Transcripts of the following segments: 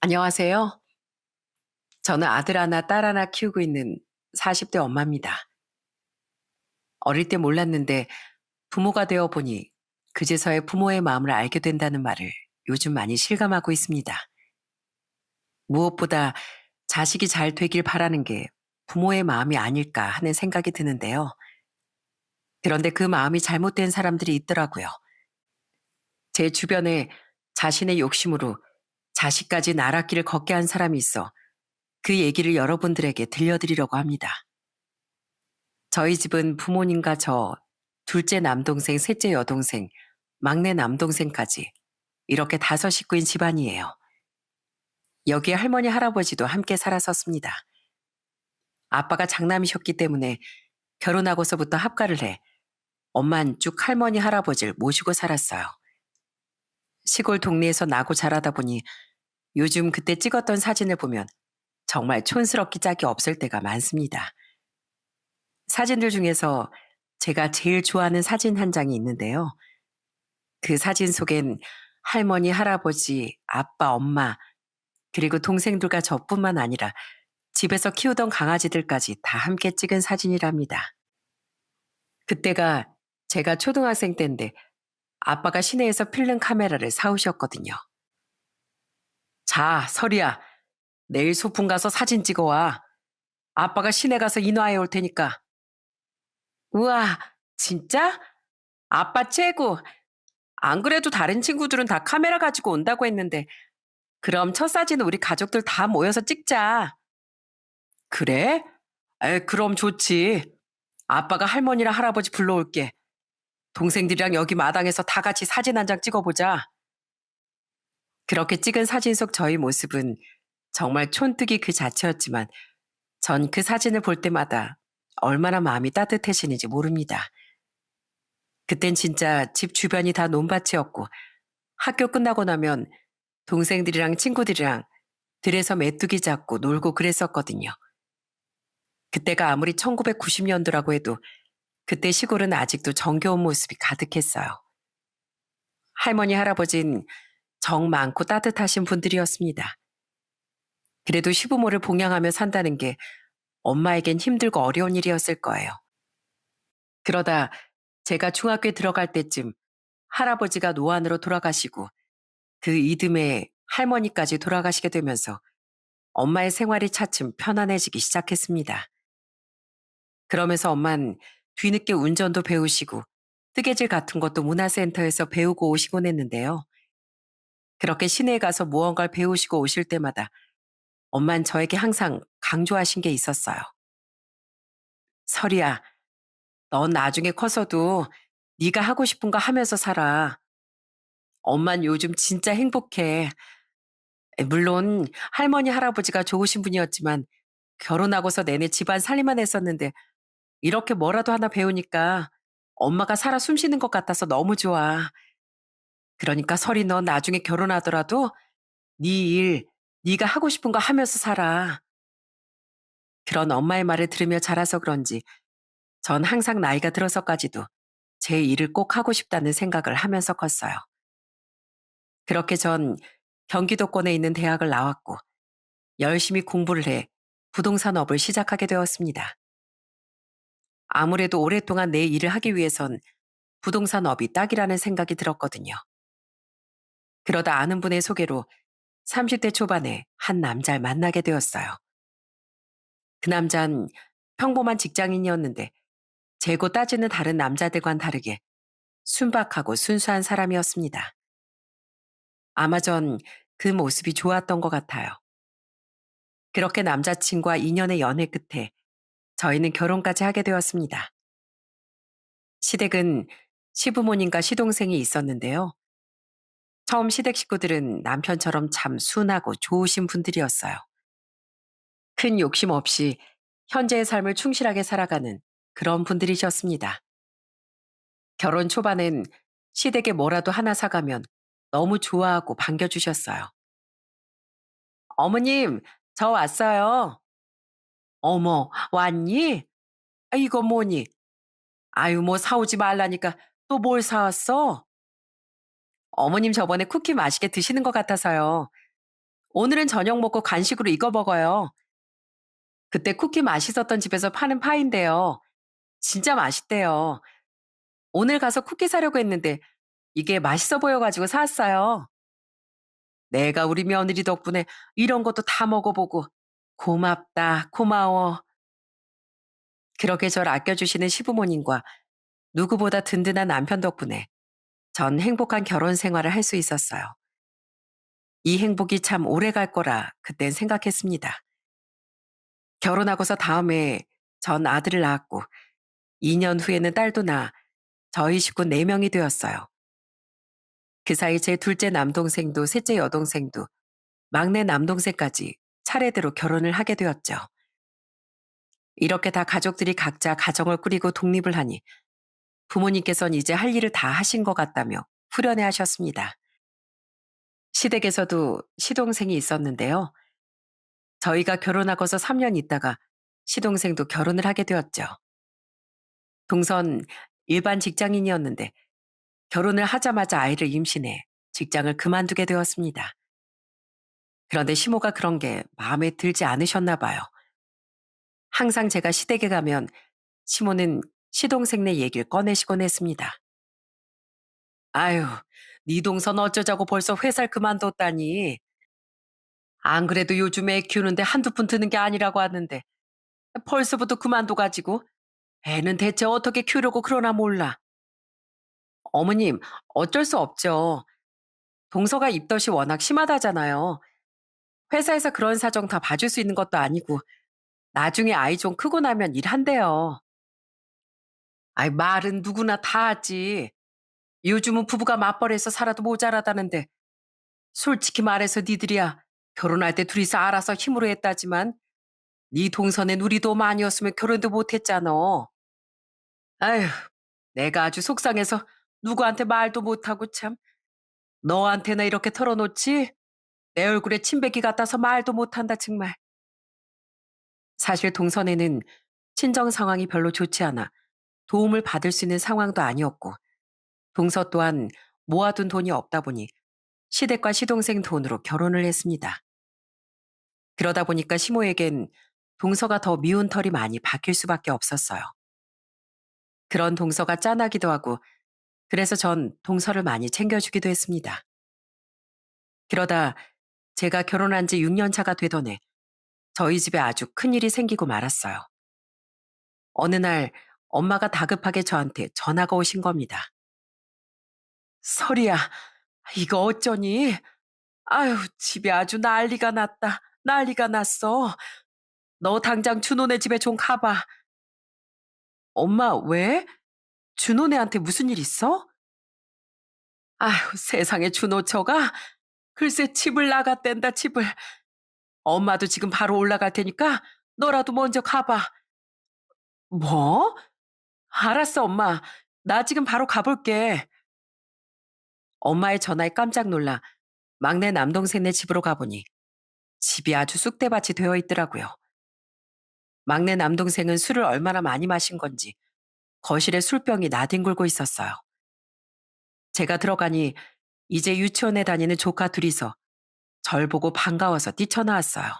안녕하세요. 저는 아들 하나, 딸 하나 키우고 있는 40대 엄마입니다. 어릴 때 몰랐는데 부모가 되어 보니 그제서야 부모의 마음을 알게 된다는 말을 요즘 많이 실감하고 있습니다. 무엇보다 자식이 잘 되길 바라는 게 부모의 마음이 아닐까 하는 생각이 드는데요. 그런데 그 마음이 잘못된 사람들이 있더라고요. 제 주변에 자신의 욕심으로 자식까지 나랏길을 걷게 한 사람이 있어 그 얘기를 여러분들에게 들려드리려고 합니다. 저희 집은 부모님과 저, 둘째 남동생, 셋째 여동생, 막내 남동생까지 이렇게 5식구인 집안이에요. 여기에 할머니, 할아버지도 함께 살았었습니다. 아빠가 장남이셨기 때문에 결혼하고서부터 합가를 해 엄만 쭉 할머니, 할아버지를 모시고 살았어요. 시골 동네에서 나고 자라다 보니 요즘 그때 찍었던 사진을 보면 정말 촌스럽기 짝이 없을 때가 많습니다. 사진들 중에서 제가 제일 좋아하는 사진 한 장이 있는데요. 그 사진 속엔 할머니, 할아버지, 아빠, 엄마, 그리고 동생들과 저뿐만 아니라 집에서 키우던 강아지들까지 다 함께 찍은 사진이랍니다. 그때가 제가 초등학생 때인데 아빠가 시내에서 필름 카메라를 사오셨거든요. 자, 설이야. 내일 소풍 가서 사진 찍어와. 아빠가 시내 가서 인화해 올 테니까. 우와, 진짜? 아빠 최고. 안 그래도 다른 친구들은 다 카메라 가지고 온다고 했는데 그럼 첫 사진은 우리 가족들 다 모여서 찍자. 그래? 에, 그럼 좋지. 아빠가 할머니랑 할아버지 불러올게. 동생들이랑 여기 마당에서 다 같이 사진 한 장 찍어보자. 그렇게 찍은 사진 속 저희 모습은 정말 촌뜨기 그 자체였지만 전 그 사진을 볼 때마다 얼마나 마음이 따뜻해지는지 모릅니다. 그땐 진짜 집 주변이 다 논밭이었고 학교 끝나고 나면 동생들이랑 친구들이랑 들에서 메뚜기 잡고 놀고 그랬었거든요. 그때가 아무리 1990년도라고 해도 그때 시골은 아직도 정겨운 모습이 가득했어요. 할머니, 할아버진 정 많고 따뜻하신 분들이었습니다. 그래도 시부모를 봉양하며 산다는 게 엄마에겐 힘들고 어려운 일이었을 거예요. 그러다 제가 중학교에 들어갈 때쯤 할아버지가 노안으로 돌아가시고 그 이듬해 할머니까지 돌아가시게 되면서 엄마의 생활이 차츰 편안해지기 시작했습니다. 그러면서 엄만 뒤늦게 운전도 배우시고 뜨개질 같은 것도 문화센터에서 배우고 오시곤 했는데요. 그렇게 시내에 가서 무언가를 배우시고 오실 때마다 엄만 저에게 항상 강조하신 게 있었어요. 설이야, 넌 나중에 커서도 네가 하고 싶은 거 하면서 살아. 엄만 요즘 진짜 행복해. 물론 할머니, 할아버지가 좋으신 분이었지만 결혼하고서 내내 집안 살림만 했었는데 이렇게 뭐라도 하나 배우니까 엄마가 살아 숨쉬는 것 같아서 너무 좋아. 그러니까 설이 너 나중에 결혼하더라도 네 일, 네가 하고 싶은 거 하면서 살아. 그런 엄마의 말을 들으며 자라서 그런지 전 항상 나이가 들어서까지도 제 일을 꼭 하고 싶다는 생각을 하면서 컸어요. 그렇게 전 경기도권에 있는 대학을 나왔고 열심히 공부를 해 부동산업을 시작하게 되었습니다. 아무래도 오랫동안 내 일을 하기 위해선 부동산업이 딱이라는 생각이 들었거든요. 그러다 아는 분의 소개로 30대 초반에 한 남자를 만나게 되었어요. 그 남잔 평범한 직장인이었는데 재고 따지는 다른 남자들과는 다르게 순박하고 순수한 사람이었습니다. 아마 전 그 모습이 좋았던 것 같아요. 그렇게 남자친구와 2년의 연애 끝에 저희는 결혼까지 하게 되었습니다. 시댁은 시부모님과 시동생이 있었는데요. 처음 시댁 식구들은 남편처럼 참 순하고 좋으신 분들이었어요. 큰 욕심 없이 현재의 삶을 충실하게 살아가는 그런 분들이셨습니다. 결혼 초반엔 시댁에 뭐라도 하나 사가면 너무 좋아하고 반겨주셨어요. 어머님, 저 왔어요. 어머, 왔니? 아, 이거 뭐니? 아유, 뭐 사오지 말라니까 또 뭘 사왔어? 어머님 저번에 쿠키 맛있게 드시는 것 같아서요. 오늘은 저녁 먹고 간식으로 이거 먹어요. 그때 쿠키 맛있었던 집에서 파는 파인데요. 진짜 맛있대요. 오늘 가서 쿠키 사려고 했는데 이게 맛있어 보여가지고 사왔어요. 내가 우리 며느리 덕분에 이런 것도 다 먹어보고 고맙다, 고마워. 그렇게 절 아껴주시는 시부모님과 누구보다 든든한 남편 덕분에 전 행복한 결혼 생활을 할 수 있었어요. 이 행복이 참 오래 갈 거라 그땐 생각했습니다. 결혼하고서 다음에 전 아들을 낳았고 2년 후에는 딸도 낳아 저희 식구 4명이 되었어요. 그 사이 제 둘째 남동생도 셋째 여동생도 막내 남동생까지 차례대로 결혼을 하게 되었죠. 이렇게 다 가족들이 각자 가정을 꾸리고 독립을 하니 부모님께서는 이제 할 일을 다 하신 것 같다며 후련해 하셨습니다. 시댁에서도 시동생이 있었는데요. 저희가 결혼하고서 3년 있다가 시동생도 결혼을 하게 되었죠. 동선 일반 직장인이었는데 결혼을 하자마자 아이를 임신해 직장을 그만두게 되었습니다. 그런데 시모가 그런 게 마음에 들지 않으셨나 봐요. 항상 제가 시댁에 가면 시모는 시동생네 얘기를 꺼내시곤 했습니다. 아유, 네 동선 어쩌자고 벌써 회사를 그만뒀다니. 안 그래도 요즘에 애 키우는데 한두 푼 드는 게 아니라고 하는데 벌써부터 그만둬 가지고 애는 대체 어떻게 키우려고 그러나 몰라. 어머님, 어쩔 수 없죠. 동서가 입덧이 워낙 심하다잖아요. 회사에서 그런 사정 다 봐줄 수 있는 것도 아니고 나중에 아이 좀 크고 나면 일한대요. 아이, 말은 누구나 다 하지. 요즘은 부부가 맞벌이해서 살아도 모자라다는데 솔직히 말해서 니들이야 결혼할 때 둘이서 알아서 힘으로 했다지만 네 동선엔 우리도 아니었으면 결혼도 못했잖아. 아휴, 내가 아주 속상해서 누구한테 말도 못하고 참. 너한테나 이렇게 털어놓지? 내 얼굴에 침뱉기 같아서 말도 못한다 정말. 사실 동선에는 친정 상황이 별로 좋지 않아 도움을 받을 수 있는 상황도 아니었고 동서 또한 모아둔 돈이 없다 보니 시댁과 시동생 돈으로 결혼을 했습니다. 그러다 보니까 시모에겐 동서가 더 미운 털이 많이 박힐 수밖에 없었어요. 그런 동서가 짠하기도 하고 그래서 전 동서를 많이 챙겨주기도 했습니다. 그러다 제가 결혼한 지 6년 차가 되던 해 저희 집에 아주 큰일이 생기고 말았어요. 어느 날 엄마가 다급하게 저한테 전화가 오신 겁니다. 설이야, 이거 어쩌니? 아유, 집에 아주 난리가 났다. 난리가 났어. 너 당장 준호네 집에 좀 가봐. 엄마, 왜? 준호네한테 무슨 일 있어? 아휴, 세상에 준호처가? 글쎄 집을 나갔댄다, 집을. 엄마도 지금 바로 올라갈 테니까 너라도 먼저 가봐. 뭐? 알았어, 엄마. 나 지금 바로 가볼게. 엄마의 전화에 깜짝 놀라 막내 남동생네 집으로 가보니 집이 아주 쑥대밭이 되어 있더라고요. 막내 남동생은 술을 얼마나 많이 마신 건지 거실에 술병이 나뒹굴고 있었어요. 제가 들어가니 이제 유치원에 다니는 조카 둘이서 절 보고 반가워서 뛰쳐나왔어요.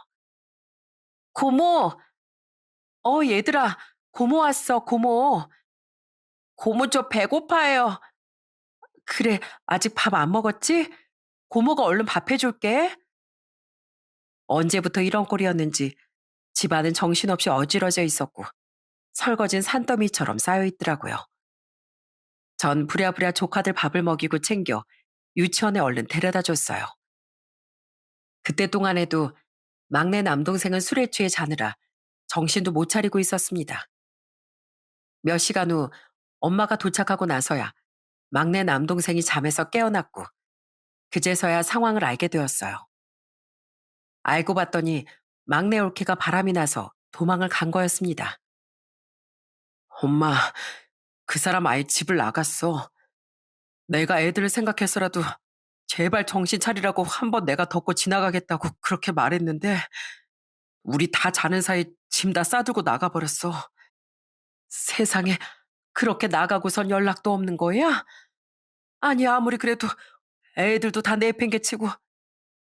고모! 얘들아, 고모 왔어, 고모. 고모 저 배고파요. 그래, 아직 밥 안 먹었지? 고모가 얼른 밥 해줄게. 언제부터 이런 꼴이었는지 집안은 정신없이 어지러져 있었고 설거진 산더미처럼 쌓여 있더라고요. 전 부랴부랴 조카들 밥을 먹이고 챙겨 유치원에 얼른 데려다 줬어요. 그때 동안에도 막내 남동생은 술에 취해 자느라 정신도 못 차리고 있었습니다. 몇 시간 후 엄마가 도착하고 나서야 막내 남동생이 잠에서 깨어났고 그제서야 상황을 알게 되었어요. 알고 봤더니 막내 올케가 바람이 나서 도망을 간 거였습니다. 엄마, 그 사람 아예 집을 나갔어. 내가 애들을 생각해서라도 제발 정신 차리라고 한 번 내가 덮고 지나가겠다고 그렇게 말했는데 우리 다 자는 사이 짐 다 싸들고 나가버렸어. 세상에 그렇게 나가고선 연락도 없는 거야? 아니 아무리 그래도 애들도 다 내팽개치고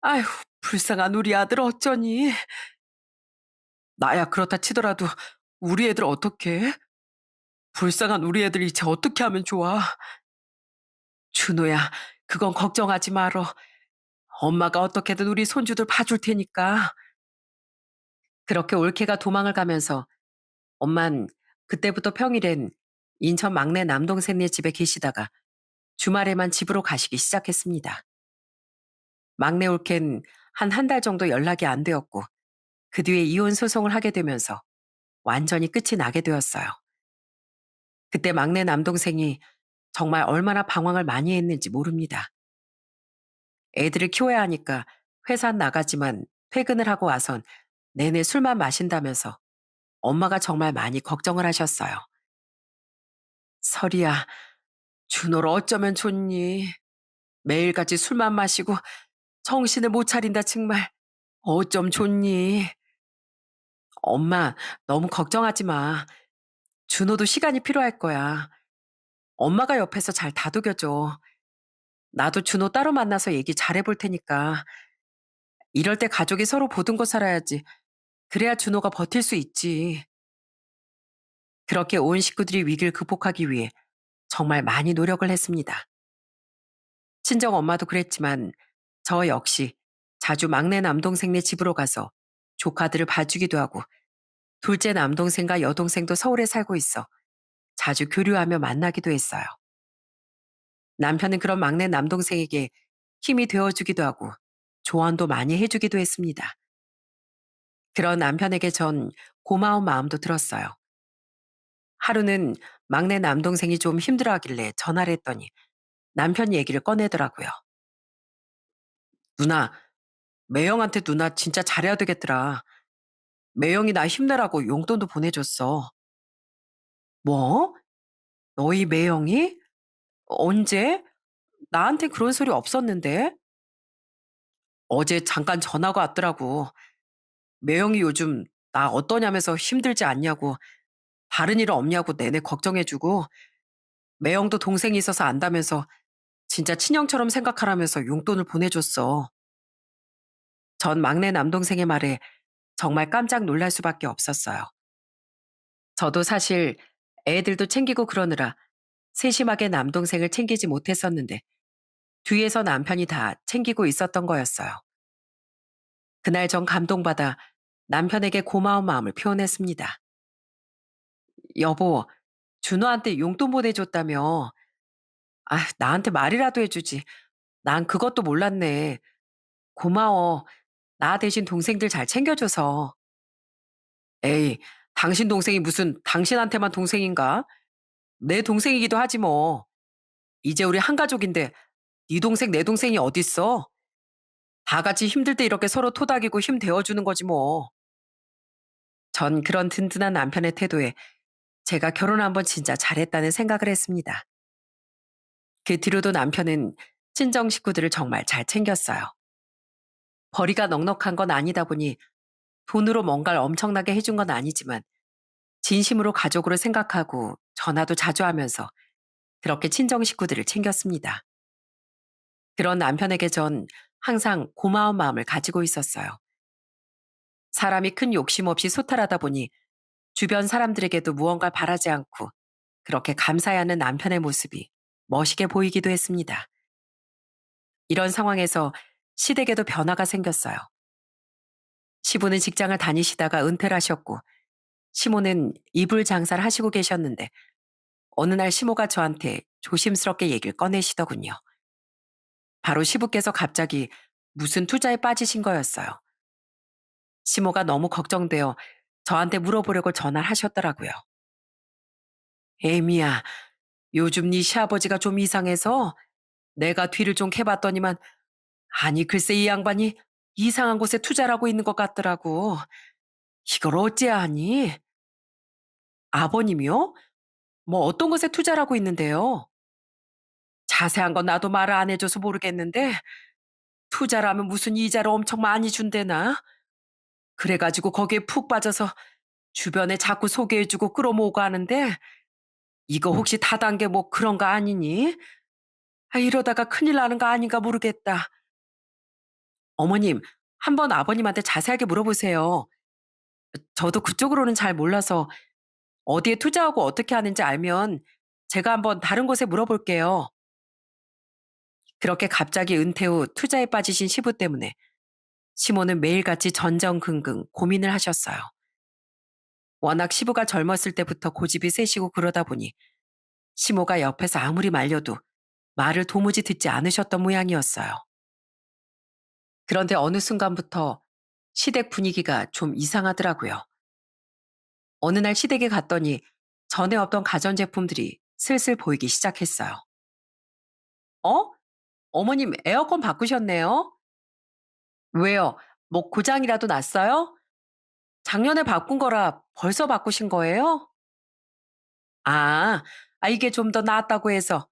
아휴, 불쌍한 우리 아들 어쩌니? 나야 그렇다 치더라도 우리 애들 어떡해? 불쌍한 우리 애들이 쟤 어떻게 하면 좋아? 준호야, 그건 걱정하지 말어. 엄마가 어떻게든 우리 손주들 봐줄 테니까. 그렇게 올케가 도망을 가면서 엄만 그때부터 평일엔 인천 막내 남동생네 집에 계시다가 주말에만 집으로 가시기 시작했습니다. 막내 올케는 한 달 정도 연락이 안 되었고 그 뒤에 이혼 소송을 하게 되면서 완전히 끝이 나게 되었어요. 그때 막내 남동생이 정말 얼마나 방황을 많이 했는지 모릅니다. 애들을 키워야 하니까 회사 나가지만 퇴근을 하고 와선 내내 술만 마신다면서 엄마가 정말 많이 걱정을 하셨어요. 설이야, 준호를 어쩌면 좋니? 매일같이 술만 마시고 정신을 못 차린다 정말. 어쩜 좋니? 엄마, 너무 걱정하지 마. 준호도 시간이 필요할 거야. 엄마가 옆에서 잘 다독여줘. 나도 준호 따로 만나서 얘기 잘해볼 테니까. 이럴 때 가족이 서로 보듬고 살아야지. 그래야 준호가 버틸 수 있지. 그렇게 온 식구들이 위기를 극복하기 위해 정말 많이 노력을 했습니다. 친정 엄마도 그랬지만 저 역시 자주 막내 남동생네 집으로 가서 조카들을 봐주기도 하고 둘째 남동생과 여동생도 서울에 살고 있어 자주 교류하며 만나기도 했어요. 남편은 그런 막내 남동생에게 힘이 되어주기도 하고 조언도 많이 해주기도 했습니다. 그런 남편에게 전 고마운 마음도 들었어요. 하루는 막내 남동생이 좀 힘들어하길래 전화를 했더니 남편 얘기를 꺼내더라고요. 누나, 매형한테 누나 진짜 잘해야 되겠더라. 매형이 나 힘내라고 용돈도 보내줬어. 뭐? 너희 매형이? 언제? 나한테 그런 소리 없었는데? 어제 잠깐 전화가 왔더라고. 매형이 요즘 나 어떠냐면서 힘들지 않냐고, 다른 일 없냐고 내내 걱정해주고, 매형도 동생이 있어서 안다면서 진짜 친형처럼 생각하라면서 용돈을 보내줬어. 전 막내 남동생의 말에 정말 깜짝 놀랄 수밖에 없었어요. 저도 사실 애들도 챙기고 그러느라 세심하게 남동생을 챙기지 못했었는데 뒤에서 남편이 다 챙기고 있었던 거였어요. 그날 전 감동받아 남편에게 고마운 마음을 표현했습니다. 여보, 준호한테 용돈 보내줬다며. 아, 나한테 말이라도 해주지. 난 그것도 몰랐네. 고마워. 나 대신 동생들 잘 챙겨줘서. 에이, 당신 동생이 무슨 당신한테만 동생인가? 내 동생이기도 하지 뭐. 이제 우리 한 가족인데 네 동생 내 동생이 어딨어? 다 같이 힘들 때 이렇게 서로 토닥이고 힘 되어주는 거지 뭐. 전 그런 든든한 남편의 태도에 제가 결혼 한번 진짜 잘했다는 생각을 했습니다. 그 뒤로도 남편은 친정 식구들을 정말 잘 챙겼어요. 벌이가 넉넉한 건 아니다 보니 돈으로 뭔가를 엄청나게 해준 건 아니지만 진심으로 가족으로 생각하고 전화도 자주 하면서 그렇게 친정 식구들을 챙겼습니다. 그런 남편에게 전 항상 고마운 마음을 가지고 있었어요. 사람이 큰 욕심 없이 소탈하다 보니 주변 사람들에게도 무언가 바라지 않고 그렇게 감사해 하는 남편의 모습이 멋있게 보이기도 했습니다. 이런 상황에서 시댁에도 변화가 생겼어요. 시부는 직장을 다니시다가 은퇴를 하셨고 시모는 이불 장사를 하시고 계셨는데 어느 날 시모가 저한테 조심스럽게 얘기를 꺼내시더군요. 바로 시부께서 갑자기 무슨 투자에 빠지신 거였어요. 시모가 너무 걱정되어 저한테 물어보려고 전화를 하셨더라고요. 에미야, 요즘 네 시아버지가 좀 이상해서 내가 뒤를 좀 캐봤더니만 아니 글쎄 이 양반이 이상한 곳에 투자를 하고 있는 것 같더라고. 이걸 어째야 하니? 아버님이요? 뭐 어떤 것에 투자를 하고 있는데요? 자세한 건 나도 말을 안 해줘서 모르겠는데 투자라면 무슨 이자를 엄청 많이 준대나? 그래가지고 거기에 푹 빠져서 주변에 자꾸 소개해주고 끌어모으고 하는데 이거 혹시 다단계 뭐 그런 거 아니니? 아, 이러다가 큰일 나는 거 아닌가 모르겠다. 어머님, 한번 아버님한테 자세하게 물어보세요. 저도 그쪽으로는 잘 몰라서 어디에 투자하고 어떻게 하는지 알면 제가 한번 다른 곳에 물어볼게요. 그렇게 갑자기 은퇴 후 투자에 빠지신 시부 때문에 시모는 매일같이 전전긍긍 고민을 하셨어요. 워낙 시부가 젊었을 때부터 고집이 세시고 그러다 보니 시모가 옆에서 아무리 말려도 말을 도무지 듣지 않으셨던 모양이었어요. 그런데 어느 순간부터 시댁 분위기가 좀 이상하더라고요. 어느 날 시댁에 갔더니 전에 없던 가전제품들이 슬슬 보이기 시작했어요. 어? 어머님 에어컨 바꾸셨네요? 왜요? 뭐 고장이라도 났어요? 작년에 바꾼 거라 벌써 바꾸신 거예요? 아, 이게 좀 더 나았다고 해서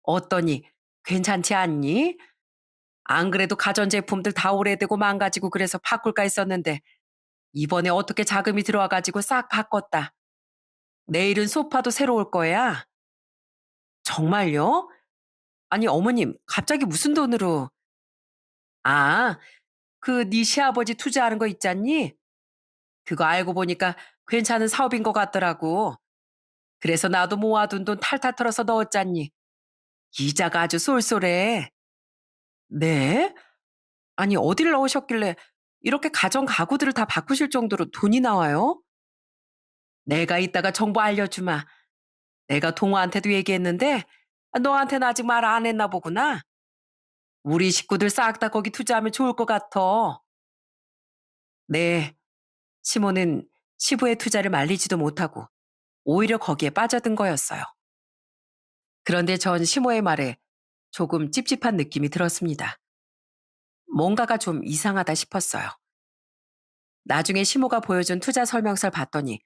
어떠니 괜찮지 않니? 안 그래도 가전제품들 다 오래되고 망가지고 그래서 바꿀까 했었는데 이번에 어떻게 자금이 들어와가지고 싹 바꿨다. 내일은 소파도 새로 올 거야? 정말요? 아니 어머님 갑자기 무슨 돈으로? 아, 그 네 시아버지 투자하는 거 있잖니? 그거 알고 보니까 괜찮은 사업인 것 같더라고. 그래서 나도 모아둔 돈 탈탈 털어서 넣었잖니. 이자가 아주 쏠쏠해. 네? 아니 어디를 넣으셨길래 이렇게 가전 가구들을 다 바꾸실 정도로 돈이 나와요? 내가 이따가 정보 알려주마. 내가 동호한테도 얘기했는데 너한테는 아직 말 안 했나 보구나. 우리 식구들 싹 다 거기 투자하면 좋을 것 같아. 네. 시모는 시부의 투자를 말리지도 못하고 오히려 거기에 빠져든 거였어요. 그런데 전 시모의 말에 조금 찝찝한 느낌이 들었습니다. 뭔가가 좀 이상하다 싶었어요. 나중에 시모가 보여준 투자 설명서를 봤더니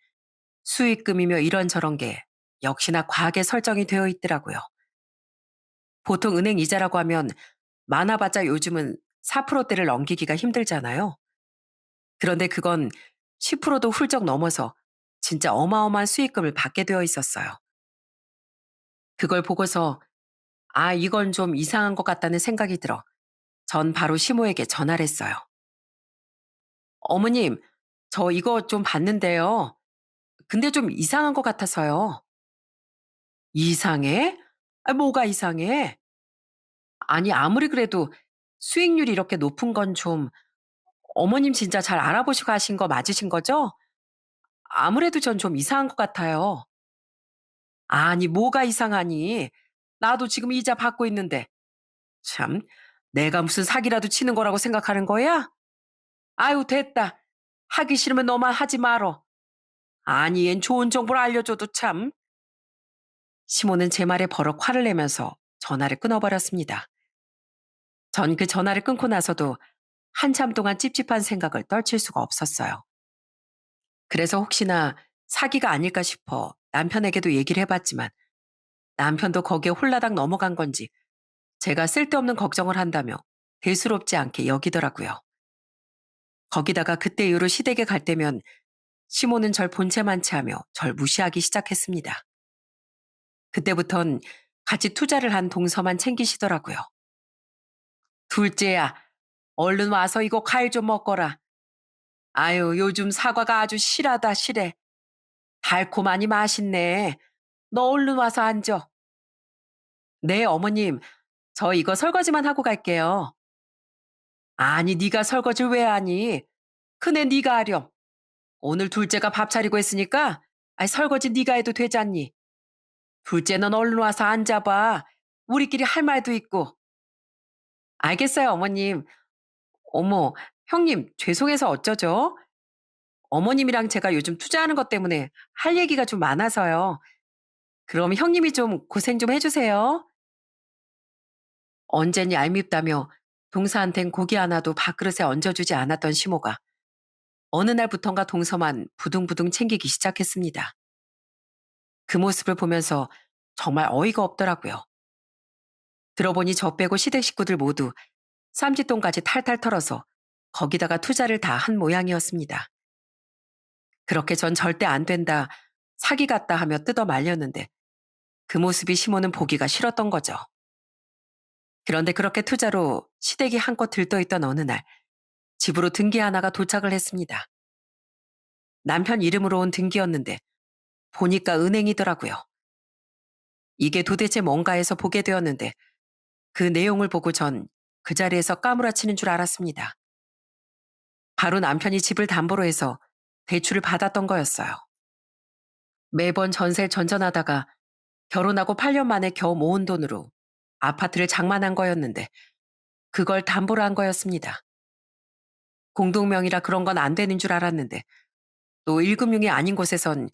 수익금이며 이런저런 게 역시나 과하게 설정이 되어 있더라고요. 보통 은행 이자라고 하면 많아봤자 요즘은 4%대를 넘기기가 힘들잖아요. 그런데 그건 10%도 훌쩍 넘어서 진짜 어마어마한 수익금을 받게 되어 있었어요. 그걸 보고서 이건 좀 이상한 것 같다는 생각이 들어 전 바로 시모에게 전화를 했어요. 어머님, 저 이거 좀 봤는데요. 근데 좀 이상한 것 같아서요. 이상해? 뭐가 이상해? 아니, 아무리 그래도 수익률이 이렇게 높은 건 좀 어머님 진짜 잘 알아보시고 하신 거 맞으신 거죠? 아무래도 전 좀 이상한 것 같아요. 아니, 뭐가 이상하니? 나도 지금 이자 받고 있는데. 참, 내가 무슨 사기라도 치는 거라고 생각하는 거야? 아유, 됐다. 하기 싫으면 너만 하지 말어. 아니, 얜 좋은 정보를 알려줘도 참. 시모는 제 말에 버럭 화를 내면서 전화를 끊어버렸습니다. 전 그 전화를 끊고 나서도 한참 동안 찝찝한 생각을 떨칠 수가 없었어요. 그래서 혹시나 사기가 아닐까 싶어 남편에게도 얘기를 해봤지만 남편도 거기에 홀라당 넘어간 건지 제가 쓸데없는 걱정을 한다며 대수롭지 않게 여기더라고요. 거기다가 그때 이후로 시댁에 갈 때면 시모는 절 본체만 채하며 절 무시하기 시작했습니다. 그때부턴 같이 투자를 한 동서만 챙기시더라고요. 둘째야, 얼른 와서 이거 과일 좀 먹거라. 아유, 요즘 사과가 아주 실하다, 실해. 달콤하니 맛있네. 너 얼른 와서 앉아. 네, 어머님. 저 이거 설거지만 하고 갈게요. 아니, 네가 설거지를 왜 하니? 큰애 네가 하렴. 오늘 둘째가 밥 차리고 했으니까 설거지 네가 해도 되잖니. 둘째는 얼른 와서 앉아봐. 우리끼리 할 말도 있고. 알겠어요, 어머님. 어머, 형님, 죄송해서 어쩌죠? 어머님이랑 제가 요즘 투자하는 것 때문에 할 얘기가 좀 많아서요. 그럼 형님이 좀 고생 좀 해주세요. 언제니 얄밉다며 동서한텐 고기 하나도 밥그릇에 얹어주지 않았던 시모가 어느 날부턴가 동서만 부둥부둥 챙기기 시작했습니다. 그 모습을 보면서 정말 어이가 없더라고요. 들어보니 저 빼고 시댁 식구들 모두 쌈짓돈까지 탈탈 털어서 거기다가 투자를 다 한 모양이었습니다. 그렇게 전 절대 안 된다, 사기 같다 하며 뜯어 말렸는데 그 모습이 시모는 보기가 싫었던 거죠. 그런데 그렇게 투자로 시댁이 한껏 들떠있던 어느 날 집으로 등기 하나가 도착을 했습니다. 남편 이름으로 온 등기였는데 보니까 은행이더라고요. 이게 도대체 뭔가 해서 보게 되었는데 그 내용을 보고 전 그 자리에서 까무라치는 줄 알았습니다. 바로 남편이 집을 담보로 해서 대출을 받았던 거였어요. 매번 전세를 전전하다가 결혼하고 8년 만에 겨우 모은 돈으로 아파트를 장만한 거였는데 그걸 담보로 한 거였습니다. 공동명의라 그런 건 안 되는 줄 알았는데 또 1금융이 아닌 곳에선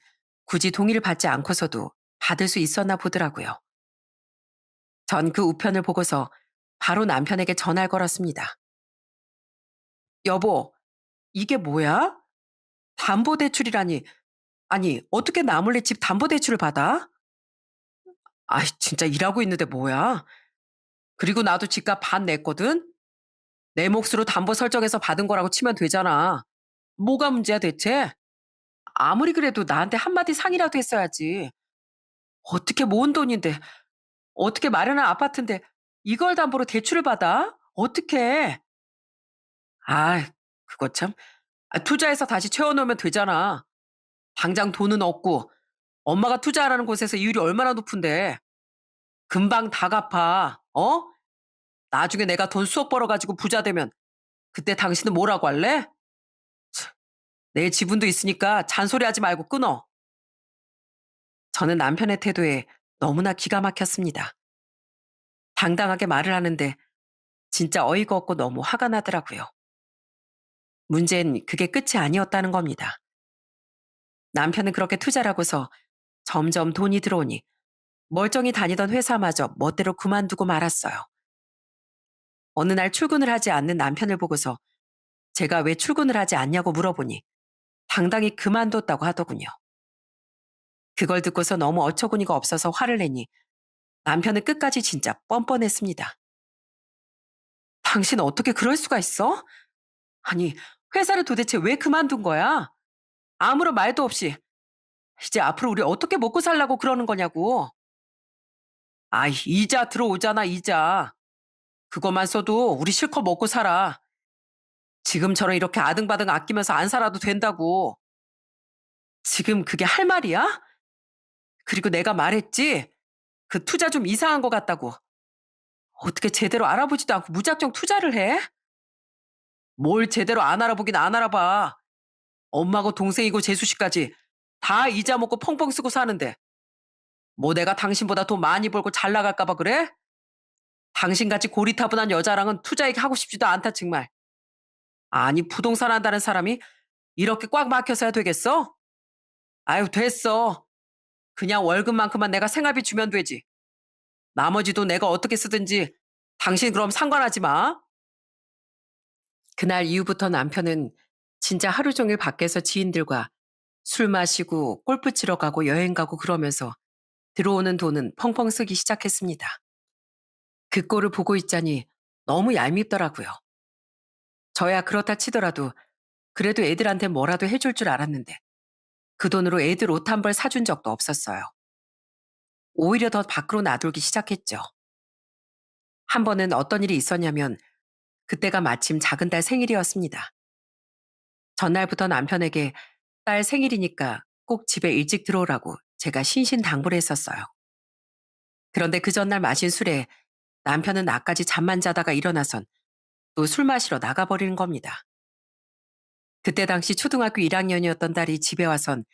굳이 동의를 받지 않고서도 받을 수 있었나 보더라고요. 전 그 우편을 보고서 바로 남편에게 전화를 걸었습니다. 여보, 이게 뭐야? 담보대출이라니. 아니, 어떻게 나 몰래 집 담보대출을 받아? 아이, 진짜 일하고 있는데 뭐야? 그리고 나도 집값 반 냈거든? 내 몫으로 담보 설정해서 받은 거라고 치면 되잖아. 뭐가 문제야 대체? 아무리 그래도 나한테 한마디 상의라도 했어야지. 어떻게 모은 돈인데, 어떻게 마련한 아파트인데 이걸 담보로 대출을 받아? 어떻게? 아, 그거 참. 투자해서 다시 채워놓으면 되잖아. 당장 돈은 없고 엄마가 투자하라는 곳에서 이율이 얼마나 높은데 금방 다 갚아. 어? 나중에 내가 돈 수억 벌어가지고 부자 되면 그때 당신은 뭐라고 할래? 내 지분도 있으니까 잔소리하지 말고 끊어. 저는 남편의 태도에 너무나 기가 막혔습니다. 당당하게 말을 하는데 진짜 어이가 없고 너무 화가 나더라고요. 문제는 그게 끝이 아니었다는 겁니다. 남편은 그렇게 투자를 하고서 점점 돈이 들어오니 멀쩡히 다니던 회사마저 멋대로 그만두고 말았어요. 어느 날 출근을 하지 않는 남편을 보고서 제가 왜 출근을 하지 않냐고 물어보니 당당히 그만뒀다고 하더군요. 그걸 듣고서 너무 어처구니가 없어서 화를 내니 남편은 끝까지 진짜 뻔뻔했습니다. 당신 어떻게 그럴 수가 있어? 아니, 회사를 도대체 왜 그만둔 거야? 아무런 말도 없이 이제 앞으로 우리 어떻게 먹고 살라고 그러는 거냐고. 아이, 이자 들어오잖아, 이자. 그것만 써도 우리 실컷 먹고 살아. 지금처럼 이렇게 아등바등 아끼면서 안 살아도 된다고. 지금 그게 할 말이야? 그리고 내가 말했지? 그 투자 좀 이상한 것 같다고. 어떻게 제대로 알아보지도 않고 무작정 투자를 해? 뭘 제대로 안 알아보긴 안 알아봐. 엄마고 동생이고 재수씨까지 다 이자 먹고 펑펑 쓰고 사는데 뭐 내가 당신보다 돈 많이 벌고 잘 나갈까 봐 그래? 당신같이 고리타분한 여자랑은 투자 얘기하고 싶지도 않다 정말. 아니 부동산 한다는 사람이 이렇게 꽉 막혀서야 되겠어? 아유 됐어. 그냥 월급만큼만 내가 생활비 주면 되지. 나머지도 내가 어떻게 쓰든지 당신 그럼 상관하지 마. 그날 이후부터 남편은 진짜 하루 종일 밖에서 지인들과 술 마시고 골프 치러 가고 여행 가고 그러면서 들어오는 돈은 펑펑 쓰기 시작했습니다. 그 꼴을 보고 있자니 너무 얄밉더라고요. 저야 그렇다 치더라도 그래도 애들한테 뭐라도 해줄 줄 알았는데 그 돈으로 애들 옷 한 벌 사준 적도 없었어요. 오히려 더 밖으로 나돌기 시작했죠. 한 번은 어떤 일이 있었냐면 그때가 마침 작은 딸 생일이었습니다. 전날부터 남편에게 딸 생일이니까 꼭 집에 일찍 들어오라고 제가 신신당부를 했었어요. 그런데 그 전날 마신 술에 남편은 나까지 잠만 자다가 일어나선 또 술 마시러 나가버리는 겁니다. 그때 당시 초등학교 1학년이었던 딸이 집에 와선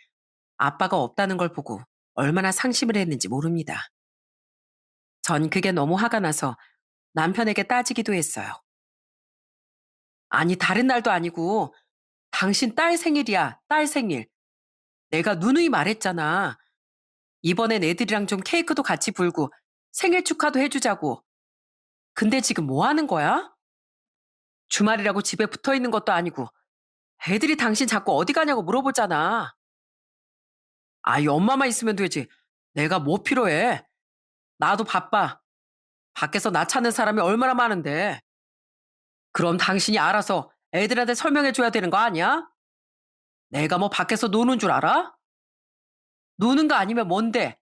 아빠가 없다는 걸 보고 얼마나 상심을 했는지 모릅니다. 전 그게 너무 화가 나서 남편에게 따지기도 했어요. 아니, 다른 날도 아니고 당신 딸 생일이야, 딸 생일. 내가 누누이 말했잖아. 이번엔 애들이랑 좀 케이크도 같이 불고 생일 축하도 해주자고. 근데 지금 뭐 하는 거야? 주말이라고 집에 붙어 있는 것도 아니고 애들이 당신 자꾸 어디 가냐고 물어보잖아. 아이, 엄마만 있으면 되지. 내가 뭐 필요해? 나도 바빠. 밖에서 나 찾는 사람이 얼마나 많은데. 그럼 당신이 알아서 애들한테 설명해 줘야 되는 거 아니야? 내가 뭐 밖에서 노는 줄 알아? 노는 거 아니면 뭔데?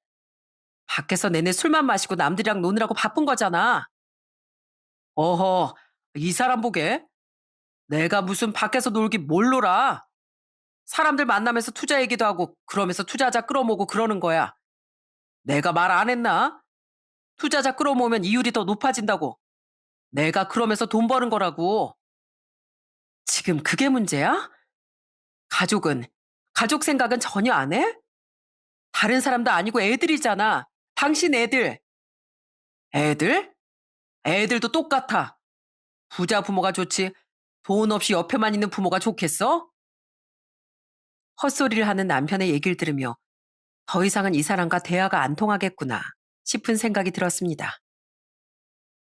밖에서 내내 술만 마시고 남들이랑 노느라고 바쁜 거잖아. 어허, 이 사람 보게. 내가 무슨 밖에서 놀기 뭘 놀아. 사람들 만나면서 투자 얘기도 하고 그러면서 투자자 끌어모으고 그러는 거야. 내가 말 안 했나? 투자자 끌어모으면 이율이 더 높아진다고. 내가 그러면서 돈 버는 거라고. 지금 그게 문제야? 가족은, 가족 생각은 전혀 안 해? 다른 사람도 아니고 애들이잖아. 당신 애들. 애들? 애들도 똑같아. 부자 부모가 좋지. 돈 없이 옆에만 있는 부모가 좋겠어? 헛소리를 하는 남편의 얘기를 들으며 더 이상은 이 사람과 대화가 안 통하겠구나 싶은 생각이 들었습니다.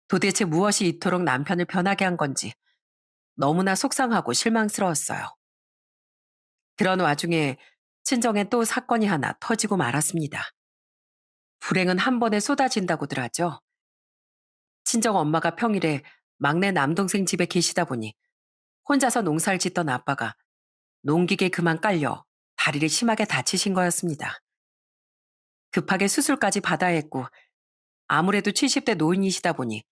도대체 무엇이 이토록 남편을 변하게 한 건지 너무나 속상하고 실망스러웠어요. 그런 와중에 친정엔 또 사건이 하나 터지고 말았습니다. 불행은 한 번에 쏟아진다고들 하죠. 친정 엄마가 평일에 막내 남동생 집에 계시다 보니 혼자서 농사를 짓던 아빠가 농기계 그만 깔려 다리를 심하게 다치신 거였습니다. 급하게 수술까지 받아야 했고 아무래도 70대 노인이시다 보니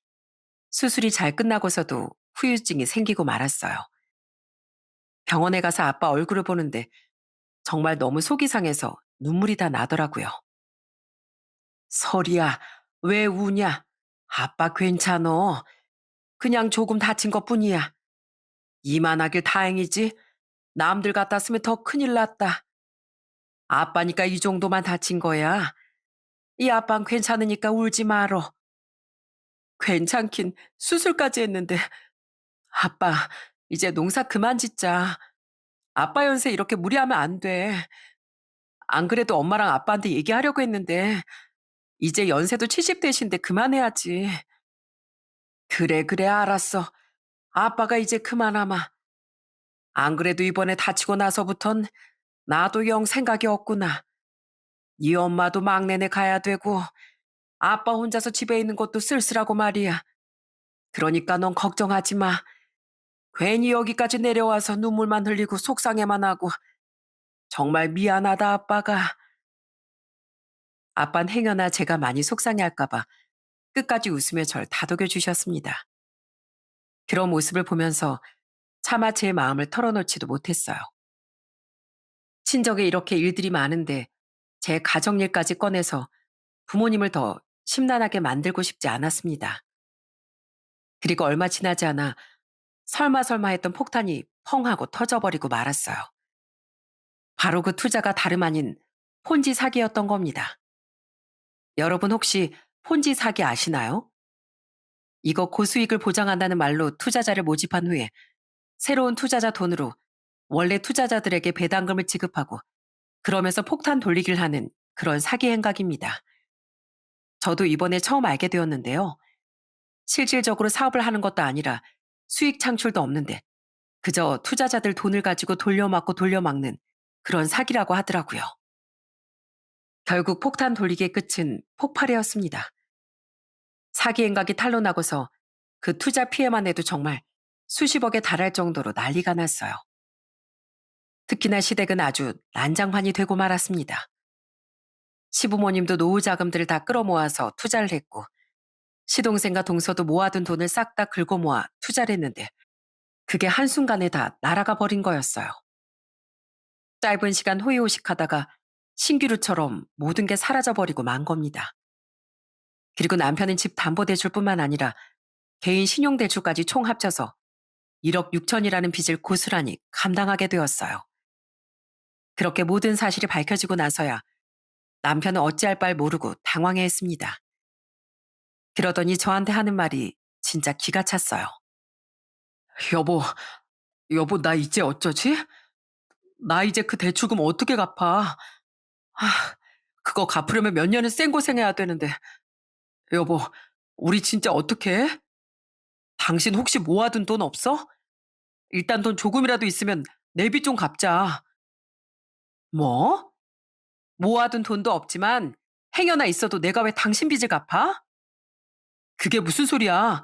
수술이 잘 끝나고서도 후유증이 생기고 말았어요. 병원에 가서 아빠 얼굴을 보는데 정말 너무 속이 상해서 눈물이 다 나더라고요. 설이야, 왜 우냐? 아빠 괜찮어. 그냥 조금 다친 것뿐이야. 이만하길 다행이지. 남들 같았으면 더 큰일 났다. 아빠니까 이 정도만 다친 거야. 이 아빠는 괜찮으니까 울지 말어. 괜찮긴 수술까지 했는데. 아빠, 이제 농사 그만 짓자. 아빠 연세 이렇게 무리하면 안 돼. 안 그래도 엄마랑 아빠한테 얘기하려고 했는데 이제 연세도 70대신데 그만해야지. 그래, 그래, 알았어. 아빠가 이제 그만하마. 안 그래도 이번에 다치고 나서부턴 나도 영 생각이 없구나. 네 엄마도 막내네 가야 되고 아빠 혼자서 집에 있는 것도 쓸쓸하고 말이야. 그러니까 넌 걱정하지 마. 괜히 여기까지 내려와서 눈물만 흘리고 속상해만 하고 정말 미안하다 아빠가. 아빤 행여나 제가 많이 속상해할까봐 끝까지 웃으며 절 다독여 주셨습니다. 그런 모습을 보면서 차마 제 마음을 털어놓지도 못했어요. 친정에 이렇게 일들이 많은데 제 가정일까지 꺼내서 부모님을 더 심란하게 만들고 싶지 않았습니다. 그리고 얼마 지나지 않아 설마 했던 폭탄이 펑 하고 터져버리고 말았어요. 바로 그 투자가 다름 아닌 폰지 사기였던 겁니다. 여러분 혹시 폰지 사기 아시나요? 이거 고수익을 보장한다는 말로 투자자를 모집한 후에 새로운 투자자 돈으로 원래 투자자들에게 배당금을 지급하고 그러면서 폭탄 돌리기를 하는 그런 사기 행각입니다. 저도 이번에 처음 알게 되었는데요. 실질적으로 사업을 하는 것도 아니라 수익 창출도 없는데 그저 투자자들 돈을 가지고 돌려막고 돌려막는 그런 사기라고 하더라고요. 결국 폭탄 돌리기의 끝은 폭발이었습니다. 사기 행각이 탄로나고서 그 투자 피해만 해도 정말 수십억에 달할 정도로 난리가 났어요. 특히나 시댁은 아주 난장판이 되고 말았습니다. 시부모님도 노후 자금들을 다 끌어모아서 투자를 했고 시동생과 동서도 모아둔 돈을 싹 다 긁어 모아 투자를 했는데 그게 한순간에 다 날아가 버린 거였어요. 짧은 시간 호의호식하다가 신기루처럼 모든 게 사라져버리고 만 겁니다. 그리고 남편은 집 담보대출뿐만 아니라 개인 신용대출까지 총 합쳐서 1억 6천이라는 빚을 고스란히 감당하게 되었어요. 그렇게 모든 사실이 밝혀지고 나서야 남편은 어찌할 바를 모르고 당황해했습니다. 그러더니 저한테 하는 말이 진짜 기가 찼어요. 여보, 여보, 나 이제 어쩌지? 나 이제 그 대출금 어떻게 갚아? 아, 그거 갚으려면 몇 년은 생고생해야 되는데. 여보, 우리 진짜 어떻게 해? 당신 혹시 모아둔 돈 없어? 일단 돈 조금이라도 있으면 내비 좀 갚자. 뭐? 모아둔 돈도 없지만 행여나 있어도 내가 왜 당신 빚을 갚아? 그게 무슨 소리야?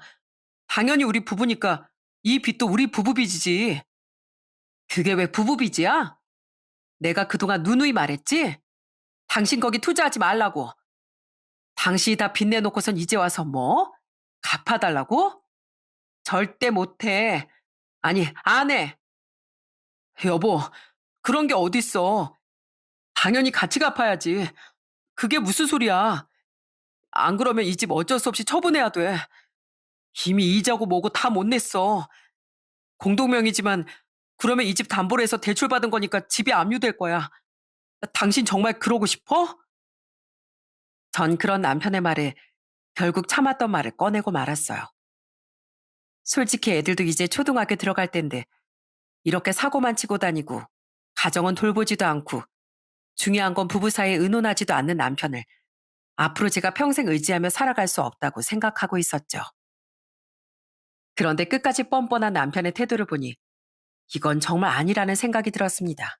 당연히 우리 부부니까 이 빚도 우리 부부 빚이지. 그게 왜 부부 빚이야? 내가 그동안 누누이 말했지? 당신 거기 투자하지 말라고. 당신이 다 빚내놓고선 이제 와서 뭐? 갚아달라고? 절대 못해. 아니, 안 해. 여보, 그런 게 어딨어. 당연히 같이 갚아야지. 그게 무슨 소리야. 안 그러면 이 집 어쩔 수 없이 처분해야 돼. 이미 이자고 뭐고 다 못 냈어. 공동명의지만 그러면 이 집 담보로 해서 대출받은 거니까 집이 압류될 거야. 당신 정말 그러고 싶어? 전 그런 남편의 말에 결국 참았던 말을 꺼내고 말았어요. 솔직히 애들도 이제 초등학교 들어갈 땐데 이렇게 사고만 치고 다니고 가정은 돌보지도 않고 중요한 건 부부 사이에 의논하지도 않는 남편을 앞으로 제가 평생 의지하며 살아갈 수 없다고 생각하고 있었죠. 그런데 끝까지 뻔뻔한 남편의 태도를 보니 이건 정말 아니라는 생각이 들었습니다.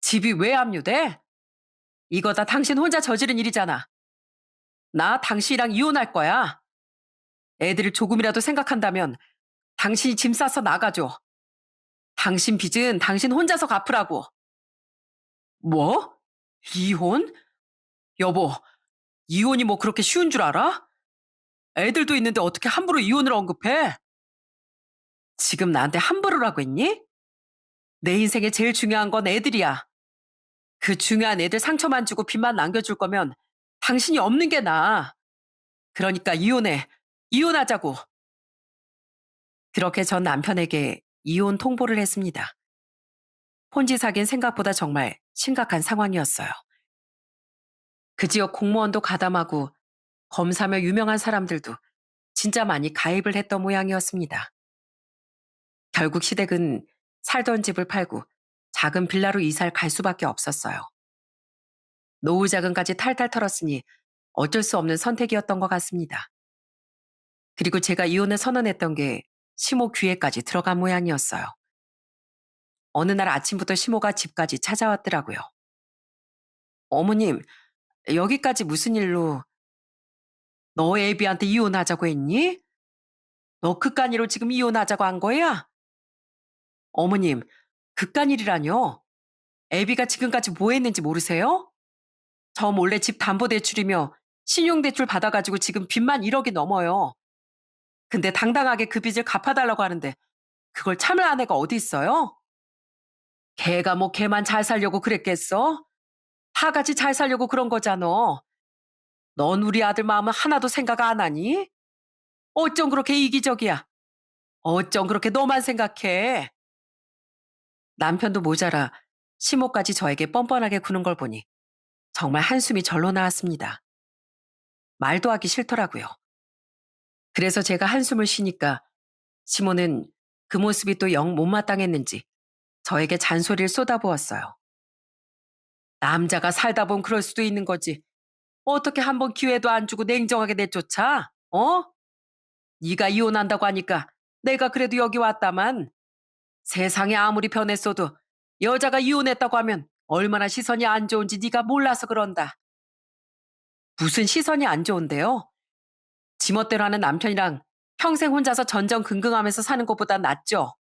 집이 왜 압류돼? 이거 다 당신 혼자 저지른 일이잖아. 나 당신이랑 이혼할 거야. 애들을 조금이라도 생각한다면 당신이 짐 싸서 나가줘. 당신 빚은 당신 혼자서 갚으라고. 뭐? 이혼? 여보, 이혼이 뭐 그렇게 쉬운 줄 알아? 애들도 있는데 어떻게 함부로 이혼을 언급해? 지금 나한테 함부로라고 했니? 내 인생에 제일 중요한 건 애들이야. 그 중요한 애들 상처만 주고 빚만 남겨줄 거면 당신이 없는 게 나아. 그러니까 이혼해. 이혼하자고. 그렇게 전 남편에게 이혼 통보를 했습니다. 혼지 사기는 생각보다 정말 심각한 상황이었어요. 그 지역 공무원도 가담하고 검사며 유명한 사람들도 진짜 많이 가입을 했던 모양이었습니다. 결국 시댁은 살던 집을 팔고 작은 빌라로 이사를 갈 수밖에 없었어요. 노후 자금까지 탈탈 털었으니 어쩔 수 없는 선택이었던 것 같습니다. 그리고 제가 이혼을 선언했던 게 시모 귀에까지 들어간 모양이었어요. 어느 날 아침부터 시모가 집까지 찾아왔더라고요. 어머님, 여기까지 무슨 일로 너 애비한테 이혼하자고 했니? 너 그깟 일로 지금 이혼하자고 한 거야? 어머님, 그깟 일이라뇨? 애비가 지금까지 뭐 했는지 모르세요? 저 몰래 집 담보대출이며 신용대출 받아가지고 지금 빚만 1억이 넘어요. 근데 당당하게 그 빚을 갚아달라고 하는데 그걸 참을 아내가 어디 있어요? 걔가 뭐 걔만 잘 살려고 그랬겠어? 다 같이 잘 살려고 그런 거잖아. 넌 우리 아들 마음은 하나도 생각 안 하니? 어쩜 그렇게 이기적이야? 어쩜 그렇게 너만 생각해? 남편도 모자라 시모까지 저에게 뻔뻔하게 구는 걸 보니 정말 한숨이 절로 나왔습니다. 말도 하기 싫더라고요. 그래서 제가 한숨을 쉬니까 시모는 그 모습이 또 영 못마땅했는지 저에게 잔소리를 쏟아부었어요. 남자가 살다 보면 그럴 수도 있는 거지. 어떻게 한번 기회도 안 주고 냉정하게 내쫓아? 어? 네가 이혼한다고 하니까 내가 그래도 여기 왔다만 세상이 아무리 변했어도 여자가 이혼했다고 하면 얼마나 시선이 안 좋은지 네가 몰라서 그런다. 무슨 시선이 안 좋은데요? 지멋대로 하는 남편이랑 평생 혼자서 전전긍긍하면서 사는 것보다 낫죠.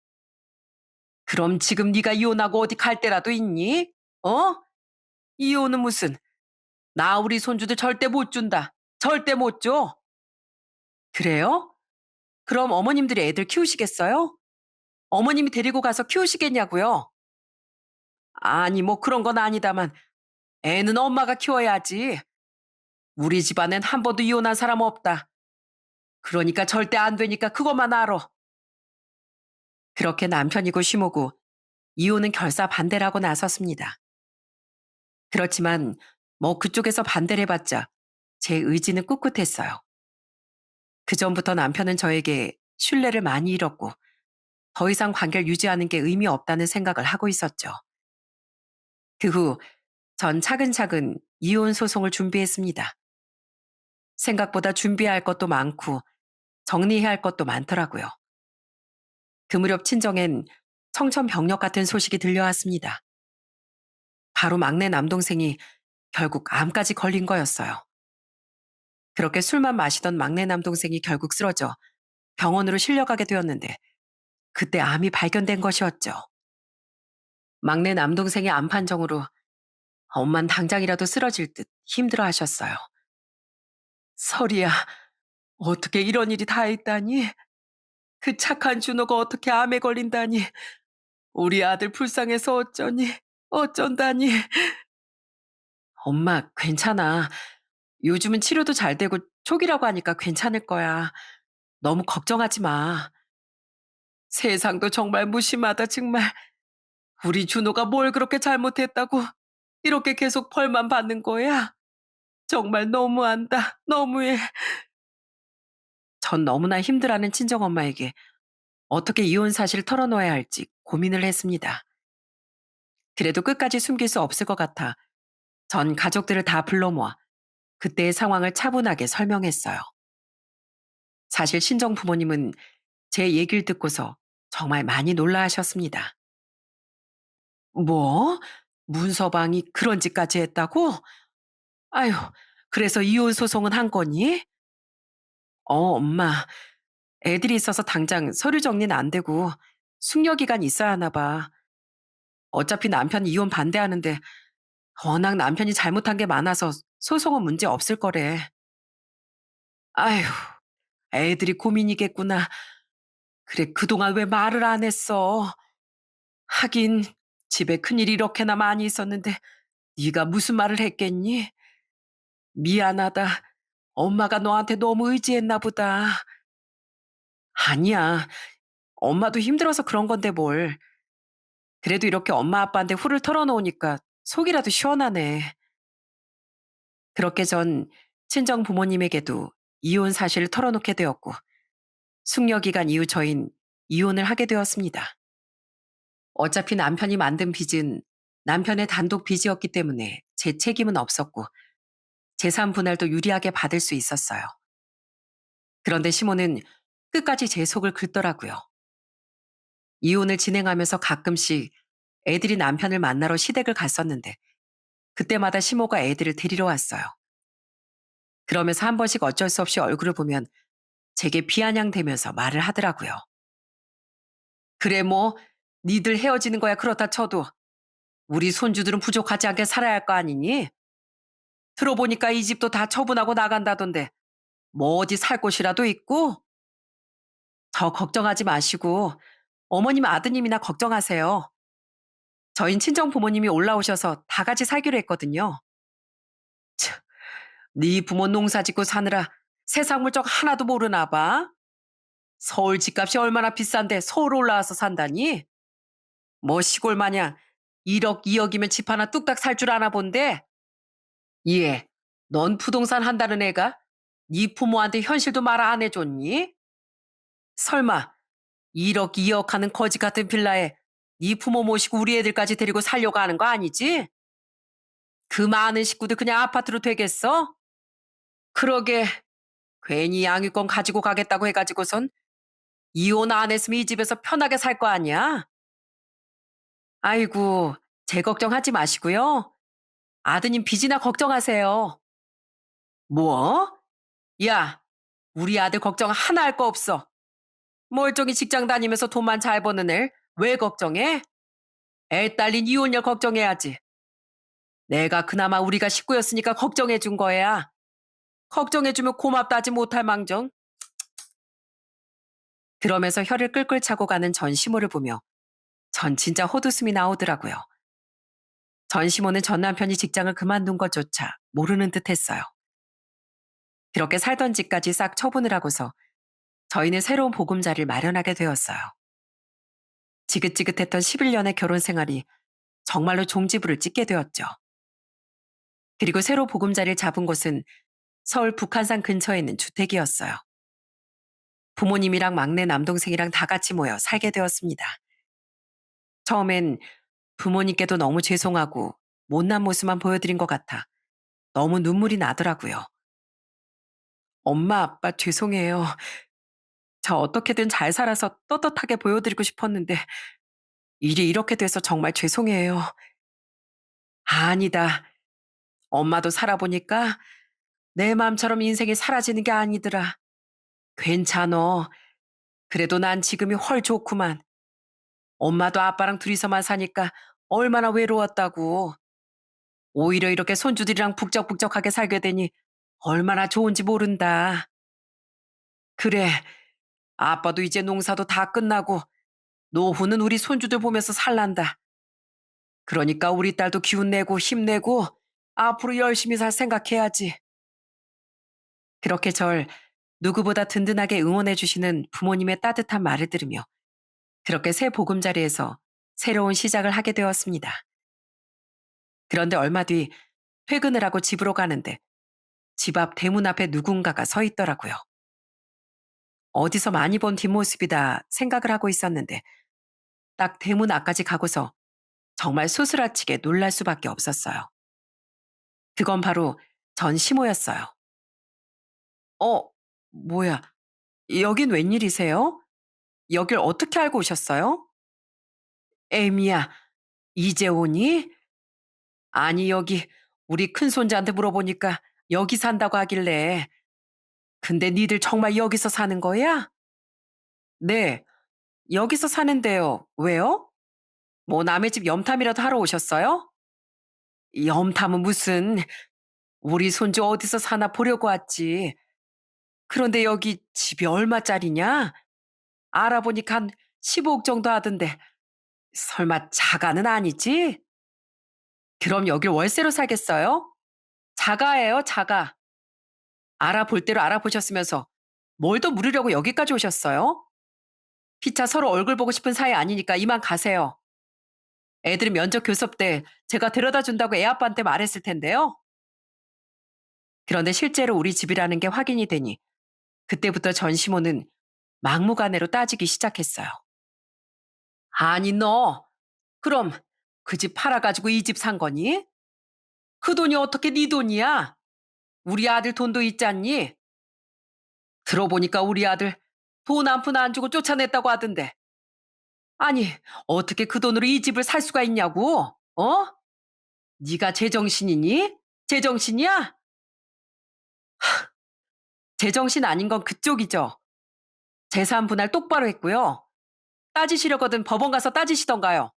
그럼 지금 네가 이혼하고 어디 갈 데라도 있니? 어? 이혼은 무슨 나 우리 손주들 절대 못 준다. 절대 못 줘. 그래요? 그럼 어머님들이 애들 키우시겠어요? 어머님이 데리고 가서 키우시겠냐고요? 아니 뭐 그런 건 아니다만 애는 엄마가 키워야지. 우리 집안엔 한 번도 이혼한 사람 없다. 그러니까 절대 안 되니까 그것만 알아. 그렇게 남편이고 시모고 이혼은 결사 반대라고 나섰습니다. 그렇지만 뭐 그쪽에서 반대를 해봤자 제 의지는 꿋꿋했어요. 그전부터 남편은 저에게 신뢰를 많이 잃었고 더 이상 관계를 유지하는 게 의미 없다는 생각을 하고 있었죠. 그 후 전 차근차근 이혼 소송을 준비했습니다. 생각보다 준비해야 할 것도 많고 정리해야 할 것도 많더라고요. 그 무렵 친정엔 청천벽력 같은 소식이 들려왔습니다. 바로 막내 남동생이 결국 암까지 걸린 거였어요. 그렇게 술만 마시던 막내 남동생이 결국 쓰러져 병원으로 실려가게 되었는데 그때 암이 발견된 것이었죠. 막내 남동생의 암 판정으로 엄만 당장이라도 쓰러질 듯 힘들어 하셨어요. 설이야, 어떻게 이런 일이 다 있다니? 그 착한 준호가 어떻게 암에 걸린다니. 우리 아들 불쌍해서 어쩌니. 어쩐다니. 엄마, 괜찮아. 요즘은 치료도 잘 되고 초기라고 하니까 괜찮을 거야. 너무 걱정하지 마. 세상도 정말 무심하다, 정말. 우리 준호가 뭘 그렇게 잘못했다고 이렇게 계속 벌만 받는 거야? 정말 너무한다. 너무해. 전 너무나 힘들어하는 친정엄마에게 어떻게 이혼 사실을 털어놓아야 할지 고민을 했습니다. 그래도 끝까지 숨길 수 없을 것 같아 전 가족들을 다 불러 모아 그때의 상황을 차분하게 설명했어요. 사실 친정 부모님은 제 얘기를 듣고서 정말 많이 놀라하셨습니다. 뭐? 문서방이 그런 짓까지 했다고? 아휴, 그래서 이혼 소송은 한 거니? 엄마. 애들이 있어서 당장 서류 정리는 안 되고 숙려 기간이 있어야 하나 봐. 어차피 남편이 이혼 반대하는데 워낙 남편이 잘못한 게 많아서 소송은 문제 없을 거래. 아휴, 애들이 고민이겠구나. 그래, 그동안 왜 말을 안 했어? 하긴 집에 큰일이 이렇게나 많이 있었는데 네가 무슨 말을 했겠니? 미안하다. 엄마가 너한테 너무 의지했나 보다. 아니야. 엄마도 힘들어서 그런 건데 뭘. 그래도 이렇게 엄마 아빠한테 후를 털어놓으니까 속이라도 시원하네. 그렇게 전 친정 부모님에게도 이혼 사실을 털어놓게 되었고 숙려 기간 이후 저흰 이혼을 하게 되었습니다. 어차피 남편이 만든 빚은 남편의 단독 빚이었기 때문에 제 책임은 없었고 재산 분할도 유리하게 받을 수 있었어요. 그런데 시모는 끝까지 제 속을 긁더라고요. 이혼을 진행하면서 가끔씩 애들이 남편을 만나러 시댁을 갔었는데 그때마다 시모가 애들을 데리러 왔어요. 그러면서 한 번씩 어쩔 수 없이 얼굴을 보면 제게 비아냥대면서 말을 하더라고요. 그래 뭐 니들 헤어지는 거야 그렇다 쳐도 우리 손주들은 부족하지 않게 살아야 할 거 아니니? 들어보니까 이 집도 다 처분하고 나간다던데 뭐 어디 살 곳이라도 있고? 저 걱정하지 마시고 어머님 아드님이나 걱정하세요. 저흰 친정 부모님이 올라오셔서 다 같이 살기로 했거든요. 참, 네 부모 농사 짓고 사느라 세상 물정 하나도 모르나 봐. 서울 집값이 얼마나 비싼데 서울 올라와서 산다니? 뭐 시골 마냥 1억, 2억이면 집 하나 뚝딱 살 줄 아나 본데? 예, 넌 부동산 한다는 애가 네 부모한테 현실도 말 안 해줬니? 설마 1억, 2억 하는 거지 같은 빌라에 네 부모 모시고 우리 애들까지 데리고 살려고 하는 거 아니지? 그 많은 식구들 그냥 아파트로 되겠어? 그러게 괜히 양육권 가지고 가겠다고 해가지고선 이혼 안 했으면 이 집에서 편하게 살 거 아니야? 아이고, 제 걱정하지 마시고요. 아드님 빚이나 걱정하세요. 뭐? 야, 우리 아들 걱정 하나 할 거 없어. 멀쩡히 직장 다니면서 돈만 잘 버는 애 왜 걱정해? 애 딸린 이혼녀 걱정해야지. 내가 그나마 우리가 식구였으니까 걱정해 준 거야. 걱정해 주면 고맙다 하지 못할 망정. 그러면서 혀를 끌끌 차고 가는 전시모를 보며 전 진짜 헛웃음이 나오더라고요. 전시모는 전 남편이 직장을 그만둔 것조차 모르는 듯 했어요. 그렇게 살던 집까지 싹 처분을 하고서 저희는 새로운 보금자리를 마련하게 되었어요. 지긋지긋했던 11년의 결혼 생활이 정말로 종지부를 찍게 되었죠. 그리고 새로 보금자리를 잡은 곳은 서울 북한산 근처에 있는 주택이었어요. 부모님이랑 막내 남동생이랑 다 같이 모여 살게 되었습니다. 처음엔 부모님께도 너무 죄송하고 못난 모습만 보여드린 것 같아 너무 눈물이 나더라고요. 엄마, 아빠 죄송해요. 저 어떻게든 잘 살아서 떳떳하게 보여드리고 싶었는데 일이 이렇게 돼서 정말 죄송해요. 아니다. 엄마도 살아보니까 내 마음처럼 인생이 사라지는 게 아니더라. 괜찮어. 그래도 난 지금이 헐 좋구만. 엄마도 아빠랑 둘이서만 사니까 얼마나 외로웠다고. 오히려 이렇게 손주들이랑 북적북적하게 살게 되니 얼마나 좋은지 모른다. 그래, 아빠도 이제 농사도 다 끝나고 노후는 우리 손주들 보면서 살란다. 그러니까 우리 딸도 기운 내고 힘내고 앞으로 열심히 살 생각해야지. 그렇게 절 누구보다 든든하게 응원해 주시는 부모님의 따뜻한 말을 들으며 그렇게 새 보금자리에서 새로운 시작을 하게 되었습니다. 그런데 얼마 뒤 퇴근을 하고 집으로 가는데 집 앞 대문 앞에 누군가가 서 있더라고요. 어디서 많이 본 뒷모습이다 생각을 하고 있었는데 딱 대문 앞까지 가고서 정말 소스라치게 놀랄 수밖에 없었어요. 그건 바로 전 시모였어요. 어, 뭐야, 여긴 웬일이세요? 여길 어떻게 알고 오셨어요? 에미야, 이제 오니? 아니, 여기 우리 큰손자한테 물어보니까 여기 산다고 하길래. 근데 니들 정말 여기서 사는 거야? 네, 여기서 사는데요. 왜요? 뭐 남의 집 염탐이라도 하러 오셨어요? 염탐은 무슨, 우리 손주 어디서 사나 보려고 왔지. 그런데 여기 집이 얼마짜리냐? 알아보니까 한 15억 정도 하던데 설마 자가는 아니지? 그럼 여길 월세로 살겠어요? 자가예요, 자가. 알아볼 대로 알아보셨으면서 뭘 더 물으려고 여기까지 오셨어요? 피차 서로 얼굴 보고 싶은 사이 아니니까 이만 가세요. 애들은 면접 교섭 때 제가 데려다 준다고 애 아빠한테 말했을 텐데요. 그런데 실제로 우리 집이라는 게 확인이 되니 그때부터 전시모는 막무가내로 따지기 시작했어요. 아니 너 그럼 그 집 팔아가지고 이 집 산 거니? 그 돈이 어떻게 네 돈이야? 우리 아들 돈도 있잖니? 들어보니까 우리 아들 돈 한 푼 안 주고 쫓아냈다고 하던데. 아니 어떻게 그 돈으로 이 집을 살 수가 있냐고? 어? 네가 제정신이니? 제정신이야? 제정신 아닌 건 그쪽이죠. 재산 분할 똑바로 했고요. 따지시려거든 법원 가서 따지시던가요.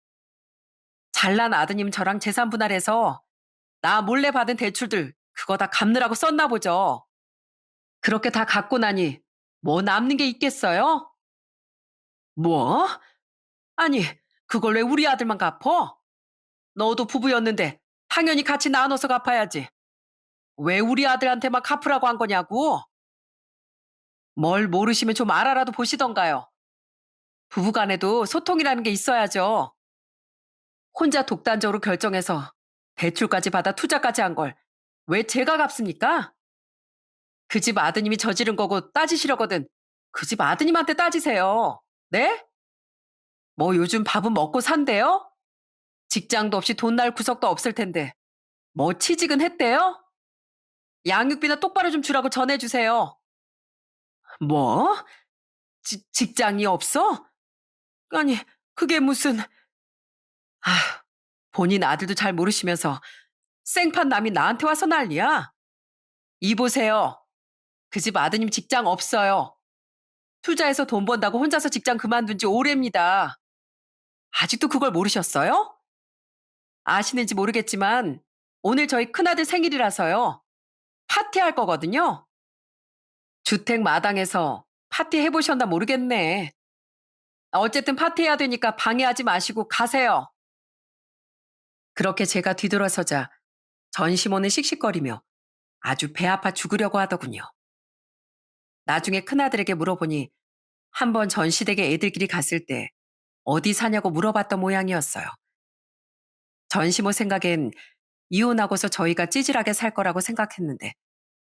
잘난 아드님 저랑 재산 분할해서 나 몰래 받은 대출들 그거 다 갚느라고 썼나 보죠. 그렇게 다 갚고 나니 뭐 남는 게 있겠어요? 뭐? 아니 그걸 왜 우리 아들만 갚어? 너도 부부였는데 당연히 같이 나눠서 갚아야지. 왜 우리 아들한테만 갚으라고 한 거냐고? 뭘 모르시면 좀 알아라도 보시던가요. 부부간에도 소통이라는 게 있어야죠. 혼자 독단적으로 결정해서 대출까지 받아 투자까지 한 걸 왜 제가 갚습니까? 그 집 아드님이 저지른 거고 따지시려거든 그 집 아드님한테 따지세요. 네? 뭐 요즘 밥은 먹고 산대요? 직장도 없이 돈 날 구석도 없을 텐데 뭐 취직은 했대요? 양육비나 똑바로 좀 주라고 전해주세요. 뭐? 직장이 없어? 아니 그게 무슨. 아, 본인 아들도 잘 모르시면서 생판 남이 나한테 와서 난리야. 이 보세요. 그 집 아드님 직장 없어요. 투자해서 돈 번다고 혼자서 직장 그만둔 지 오래입니다. 아직도 그걸 모르셨어요? 아시는지 모르겠지만 오늘 저희 큰아들 생일이라서요. 파티할 거거든요. 주택 마당에서 파티 해보셨나 모르겠네. 어쨌든 파티해야 되니까 방해하지 마시고 가세요. 그렇게 제가 뒤돌아서자 전시모는 씩씩거리며 아주 배 아파 죽으려고 하더군요. 나중에 큰아들에게 물어보니 한번 전시댁에 애들끼리 갔을 때 어디 사냐고 물어봤던 모양이었어요. 전시모 생각엔 이혼하고서 저희가 찌질하게 살 거라고 생각했는데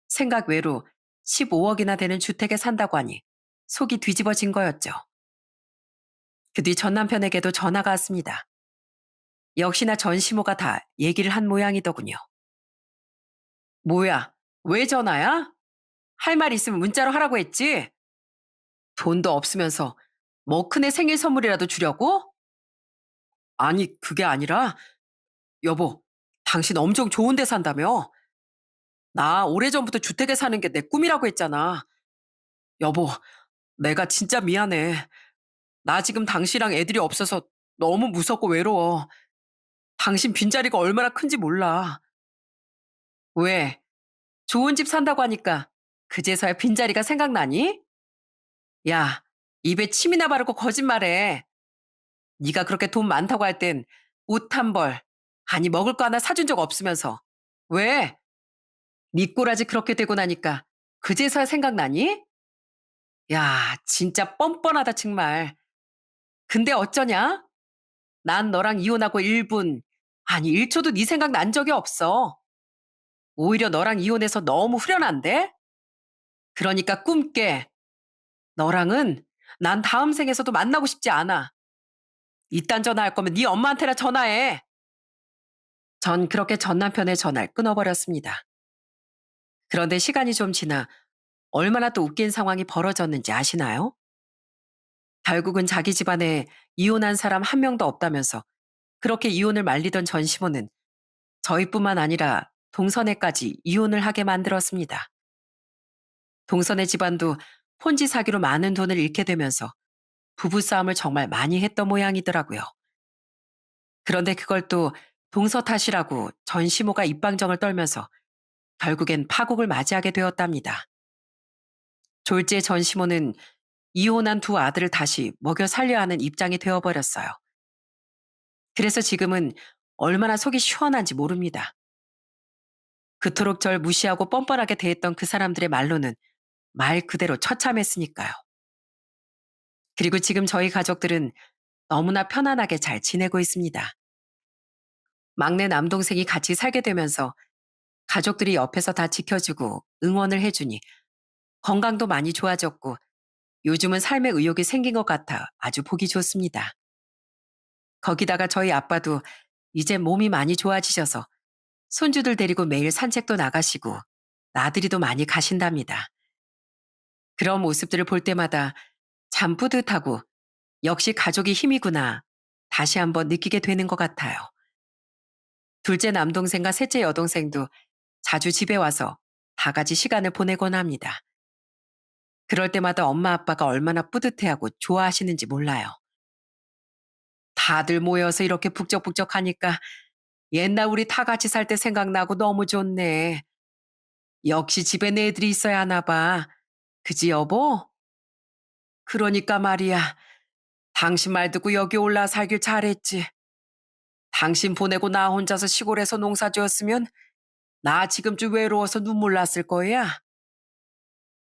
생각 외로 15억이나 되는 주택에 산다고 하니 속이 뒤집어진 거였죠. 그 뒤 전 남편에게도 전화가 왔습니다. 역시나 전시모가 다 얘기를 한 모양이더군요. 뭐야? 왜 전화야? 할 말 있으면 문자로 하라고 했지? 돈도 없으면서 뭐 큰애 생일 선물이라도 주려고? 아니, 그게 아니라, 여보, 당신 엄청 좋은 데 산다며? 나 오래전부터 주택에 사는 게 내 꿈이라고 했잖아. 여보, 내가 진짜 미안해. 나 지금 당신이랑 애들이 없어서 너무 무섭고 외로워. 당신 빈자리가 얼마나 큰지 몰라. 왜? 좋은 집 산다고 하니까 그제서야 빈자리가 생각나니? 야, 입에 침이나 바르고 거짓말해. 네가 그렇게 돈 많다고 할 땐 옷 한 벌, 아니 먹을 거 하나 사준 적 없으면서. 왜? 네 꼬라지 그렇게 되고 나니까 그제서야 생각나니? 야, 진짜 뻔뻔하다 정말. 근데 어쩌냐? 난 너랑 이혼하고 1분, 아니 1초도 네 생각 난 적이 없어. 오히려 너랑 이혼해서 너무 후련한데? 그러니까 꿈 깨. 너랑은 난 다음 생에서도 만나고 싶지 않아. 이딴 전화할 거면 네 엄마한테나 전화해. 전 그렇게 전 남편의 전화를 끊어버렸습니다. 그런데 시간이 좀 지나 얼마나 또 웃긴 상황이 벌어졌는지 아시나요? 결국은 자기 집안에 이혼한 사람 한 명도 없다면서 그렇게 이혼을 말리던 전 시모는 저희뿐만 아니라 동선애까지 이혼을 하게 만들었습니다. 동선애 집안도 폰지 사기로 많은 돈을 잃게 되면서 부부싸움을 정말 많이 했던 모양이더라고요. 그런데 그걸 또 동서 탓이라고 전 시모가 입방정을 떨면서 결국엔 파국을 맞이하게 되었답니다. 졸지의 전 시모는 이혼한 두 아들을 다시 먹여 살려야 하는 입장이 되어버렸어요. 그래서 지금은 얼마나 속이 시원한지 모릅니다. 그토록 절 무시하고 뻔뻔하게 대했던 그 사람들의 말로는 말 그대로 처참했으니까요. 그리고 지금 저희 가족들은 너무나 편안하게 잘 지내고 있습니다. 막내 남동생이 같이 살게 되면서 가족들이 옆에서 다 지켜주고 응원을 해주니 건강도 많이 좋아졌고 요즘은 삶의 의욕이 생긴 것 같아 아주 보기 좋습니다. 거기다가 저희 아빠도 이제 몸이 많이 좋아지셔서 손주들 데리고 매일 산책도 나가시고 나들이도 많이 가신답니다. 그런 모습들을 볼 때마다 참 뿌듯하고 역시 가족이 힘이구나 다시 한번 느끼게 되는 것 같아요. 둘째 남동생과 셋째 여동생도 자주 집에 와서 다 같이 시간을 보내곤 합니다. 그럴 때마다 엄마 아빠가 얼마나 뿌듯해하고 좋아하시는지 몰라요. 다들 모여서 이렇게 북적북적 하니까 옛날 우리 다 같이 살 때 생각나고 너무 좋네. 역시 집에 내 애들이 있어야 하나 봐. 그지 여보? 그러니까 말이야. 당신 말 듣고 여기 올라 살길 잘했지. 당신 보내고 나 혼자서 시골에서 농사 지었으면 나 지금쯤 외로워서 눈물 났을 거야.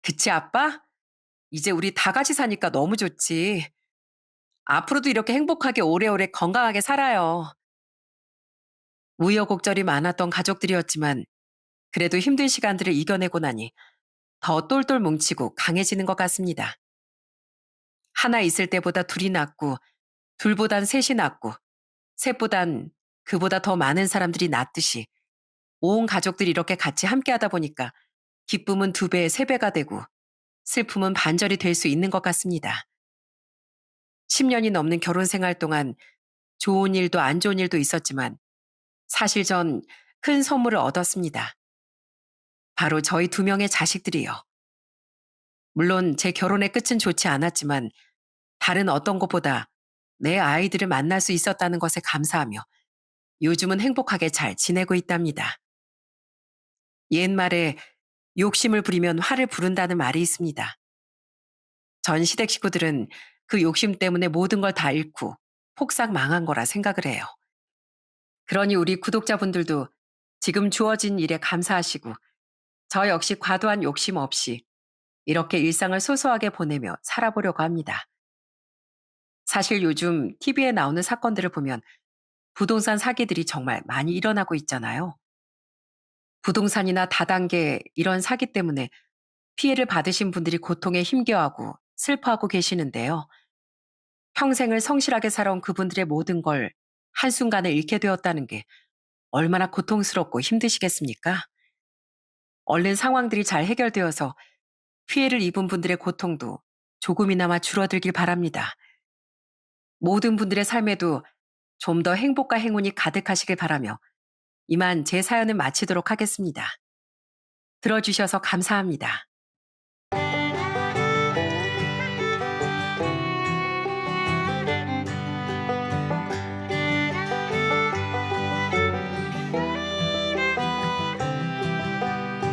그치 아빠? 이제 우리 다 같이 사니까 너무 좋지. 앞으로도 이렇게 행복하게 오래오래 건강하게 살아요. 우여곡절이 많았던 가족들이었지만 그래도 힘든 시간들을 이겨내고 나니 더 똘똘 뭉치고 강해지는 것 같습니다. 하나 있을 때보다 둘이 낫고 둘보단 셋이 낫고 셋보단 그보다 더 많은 사람들이 낫듯이 온 가족들이 이렇게 같이 함께하다 보니까 기쁨은 두 배, 세 배가 되고 슬픔은 반절이 될 수 있는 것 같습니다. 10년이 넘는 결혼 생활 동안 좋은 일도 안 좋은 일도 있었지만 사실 전 큰 선물을 얻었습니다. 바로 저희 두 명의 자식들이요. 물론 제 결혼의 끝은 좋지 않았지만 다른 어떤 것보다 내 아이들을 만날 수 있었다는 것에 감사하며 요즘은 행복하게 잘 지내고 있답니다. 옛말에 욕심을 부리면 화를 부른다는 말이 있습니다. 전 시댁 식구들은 그 욕심 때문에 모든 걸 다 잃고 폭삭 망한 거라 생각을 해요. 그러니 우리 구독자분들도 지금 주어진 일에 감사하시고 저 역시 과도한 욕심 없이 이렇게 일상을 소소하게 보내며 살아보려고 합니다. 사실 요즘 TV에 나오는 사건들을 보면 부동산 사기들이 정말 많이 일어나고 있잖아요. 부동산이나 다단계 이런 사기 때문에 피해를 받으신 분들이 고통에 힘겨워하고 슬퍼하고 계시는데요. 평생을 성실하게 살아온 그분들의 모든 걸 한순간에 잃게 되었다는 게 얼마나 고통스럽고 힘드시겠습니까? 얼른 상황들이 잘 해결되어서 피해를 입은 분들의 고통도 조금이나마 줄어들길 바랍니다. 모든 분들의 삶에도 좀 더 행복과 행운이 가득하시길 바라며 이만 제 사연을 마치도록 하겠습니다. 들어주셔서 감사합니다.